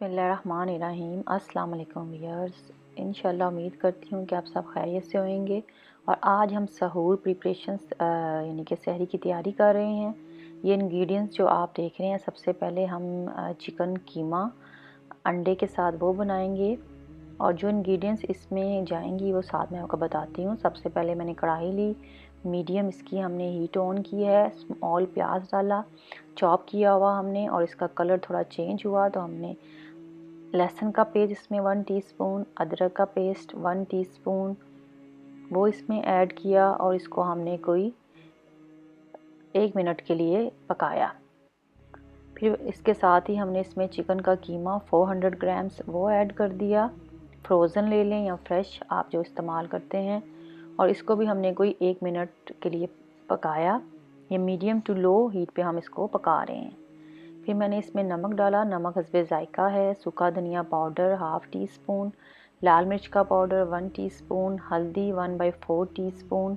बिस्मिल्लाहिर्रहमानिर्रहीम। अस्सलाम वालेकुम व्यूअर्स। इंशाल्लाह उम्मीद करती हूँ कि आप सब खैरियत से होंगे। और आज हम सहूर प्रिपरेशंस यानी कि सहरी की तैयारी कर रहे हैं। ये इंग्रेडिएंट्स जो आप देख रहे हैं, सबसे पहले हम चिकन कीमा अंडे के साथ वो बनाएंगे। और जो इंग्रेडिएंट्स इसमें जाएंगी वो साथ में आपको बताती हूँ। सबसे पहले मैंने कढ़ाई ली, मीडियम इसकी हमने हीट ऑन की है। स्मॉल प्याज डाला, चॉप किया हुआ हमने, और इसका कलर थोड़ा चेंज हुआ तो हमने लहसुन का पेस्ट इसमें 1 टीस्पून, अदरक का पेस्ट 1 टीस्पून वो इसमें ऐड किया और इसको हमने कोई 1 मिनट के लिए पकाया। फिर इसके साथ ही हमने इसमें चिकन का कीमा 400 ग्राम्स वो ऐड कर दिया। फ्रोज़न ले लें या फ्रेश, आप जो इस्तेमाल करते हैं। और इसको भी हमने कोई 1 मिनट के लिए पकाया। ये मीडियम टू लो हीट पे हम इसको पका रहे हैं। फिर मैंने इसमें नमक डाला, नमक हस्बे ज़ायका है। सूखा धनिया पाउडर 1/2 टीस्पून, लाल मिर्च का पाउडर 1 टीस्पून, हल्दी 1/4 टीस्पून,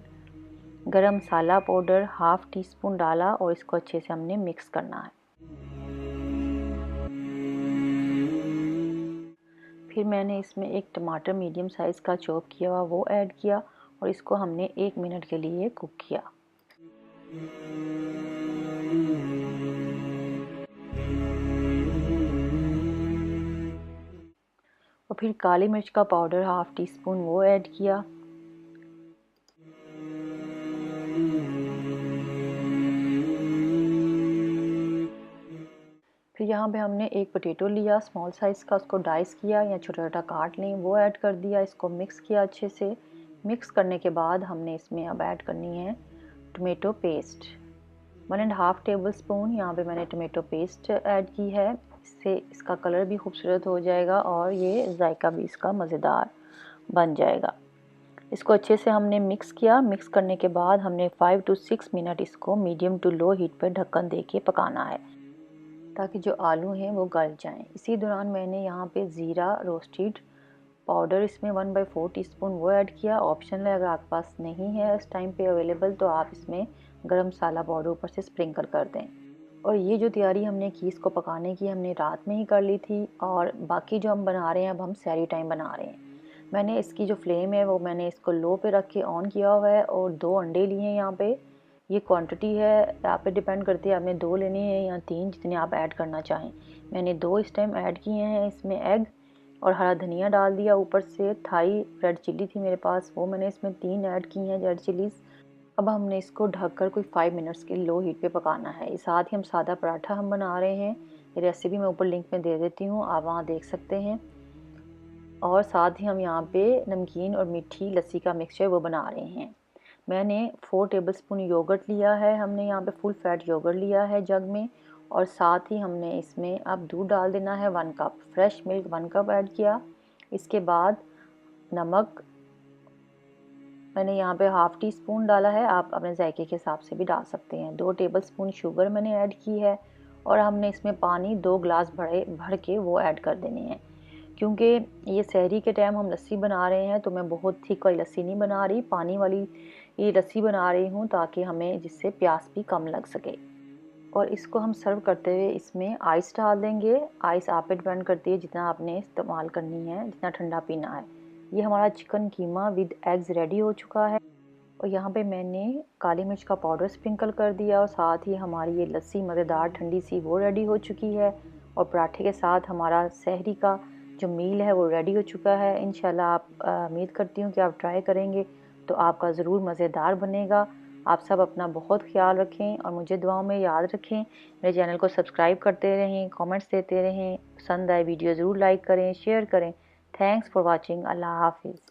गरम मसाला पाउडर 1/2 टीस्पून डाला और इसको अच्छे से हमने मिक्स करना है। फिर मैंने इसमें एक टमाटर मीडियम साइज़ का चॉप किया हुआ वो ऐड किया और इसको हमने 1 मिनट के लिए कुक किया। और फिर काली मिर्च का पाउडर 1/2 टीस्पून वो ऐड किया। फिर यहाँ पे हमने एक पोटैटो लिया स्मॉल साइज़ का, उसको डाइस किया या छोटा छोटा काट लें, वो ऐड कर दिया। इसको मिक्स किया अच्छे से। मिक्स करने के बाद हमने इसमें अब ऐड करनी है टमेटो पेस्ट 1.5 टेबल स्पून। यहाँ पे मैंने टमेटो पेस्ट ऐड की है। इससे इसका कलर भी खूबसूरत हो जाएगा और ये जायका भी इसका मज़ेदार बन जाएगा। इसको अच्छे से हमने मिक्स किया। मिक्स करने के बाद हमने 5 to 6 मिनट इसको मीडियम टू लो हीट पर ढक्कन दे के पकाना है ताकि जो आलू हैं वो गल जाएं। इसी दौरान मैंने यहाँ पे ज़ीरा रोस्टेड पाउडर इसमें 1/4 टीस्पून वो ऐड किया। ऑप्शनल है, अगर आपके पास नहीं है इस टाइम पे अवेलेबल तो आप इसमें गरम मसाला पाउडर ऊपर से स्प्रिंकल कर दें। और ये जो तैयारी हमने की इसको पकाने की, हमने रात में ही कर ली थी। और बाकी जो हम बना रहे हैं, अब हम सहरी टाइम बना रहे हैं। मैंने इसकी जो फ्लेम है वो मैंने इसको लो पे रख के ऑन किया हुआ है और 2 अंडे लिए हैं। यहाँ पे ये क्वांटिटी है, आप पे डिपेंड करती है, आपने 2 लेने हैं या 3, जितने आप ऐड करना चाहें। मैंने 2 इस टाइम ऐड किए हैं इसमें एग। और हरा धनिया डाल दिया ऊपर से। थाई रेड चिल्ली थी मेरे पास, वो मैंने इसमें 3 ऐड की हैं रेड चिलीज़। अब हमने इसको ढककर कोई 5 मिनट्स के लो हीट पे पकाना है। साथ ही हम सादा पराठा हम बना रहे हैं। ये रेसिपी मैं ऊपर लिंक में दे देती हूँ, आप वहाँ देख सकते हैं। और साथ ही हम यहाँ पे नमकीन और मीठी लस्सी का मिक्सचर वो बना रहे हैं। मैंने 4 टेबलस्पून योगर्ट लिया है, हमने यहाँ पे फुल फैट योगर्ट लिया है जग में। और साथ ही हमने इसमें अब दूध डाल देना है 1 cup, fresh milk 1 cup add किया। इसके बाद नमक मैंने यहाँ पे 1/2 टीस्पून डाला है, आप अपने जायके के हिसाब से भी डाल सकते हैं। 2 टेबलस्पून शुगर मैंने ऐड की है। और हमने इसमें पानी 2 गिलास भर के वो ऐड कर देने हैं। क्योंकि ये सहरी के टाइम हम लस्सी बना रहे हैं तो मैं बहुत थिक वाली लस्सी नहीं बना रही, पानी वाली ये लस्सी बना रही हूँ ताकि हमें जिससे प्यास भी कम लग सके। और इसको हम सर्व करते हुए इसमें आइस डाल देंगे। आइस आप पे डिपेंड करती है जितना आपने इस्तेमाल करनी है, जितना ठंडा पीना है। ये हमारा chicken keema with eggs ready हो चुका है। और यहाँ पे मैंने काली मिर्च का पाउडर स्प्रिंकल कर दिया और साथ ही हमारी ये लस्सी मज़ेदार ठंडी सी वो रेडी हो चुकी है। और पराठे के साथ हमारा सहरी का जो मील है वो रेडी हो चुका है। इंशाल्लाह आप उम्मीद करती हूँ कि आप ट्राई करेंगे तो आपका ज़रूर मज़ेदार बनेगा। आप सब अपना बहुत ख्याल रखें और मुझे दुआओं में याद रखें। मेरे चैनल को सब्सक्राइब करते रहें, कमेंट्स देते रहें। पसंद आए वीडियो ज़रूर लाइक करें, शेयर करें। Thanks for watching. अल्लाह हाफिज़।